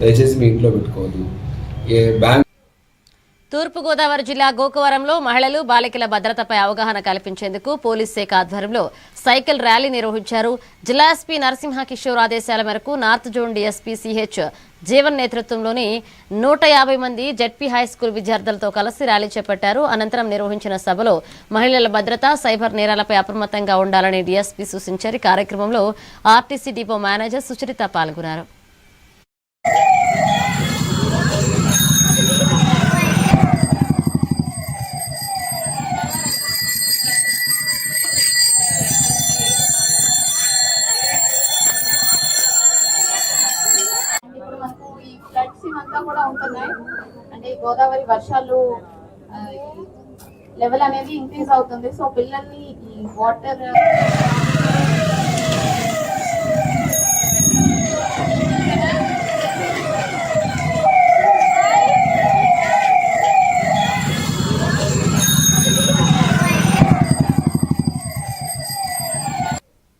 దయచేసి మీ ఇంట్లో పెట్టుకోవద్దు. తూర్పుగోదావరి జిల్లా గోకవరంలో మహిళలు బాలికల భద్రతపై అవగాహన కల్పించేందుకు పోలీస్ శాఖ ఆధ్వర్యంలో సైకిల్ ర్యాలీ నిర్వహించారు. జిల్లా ఎస్పీ నరసింహ కిషోర్ ఆదేశాల మేరకు north zone DSP CH Jeevan నేతృత్వంలోని 150 మంది జెడ్పీ హైస్కూల్ విద్యార్థులతో కలిసి ర్యాలీ చేపట్టారు. అనంతరం నిర్వహించిన సభలో మహిళల భద్రత, సైబర్ నేరాలపై అప్రమత్తంగా ఉండాలని డీఎస్పీ సూచించారు. కార్యక్రమంలో ఆర్టీసీ డిపో మేనేజర్ సుచరిత పాల్గొన్నారు. కూడా ఉంటున్నాయి. అంటే గోదావరి వర్షాలు లెవెల్ అనేది ఇంక్రీజ్ అవుతుంది. సో పిల్లల్ని ఈ వాటర్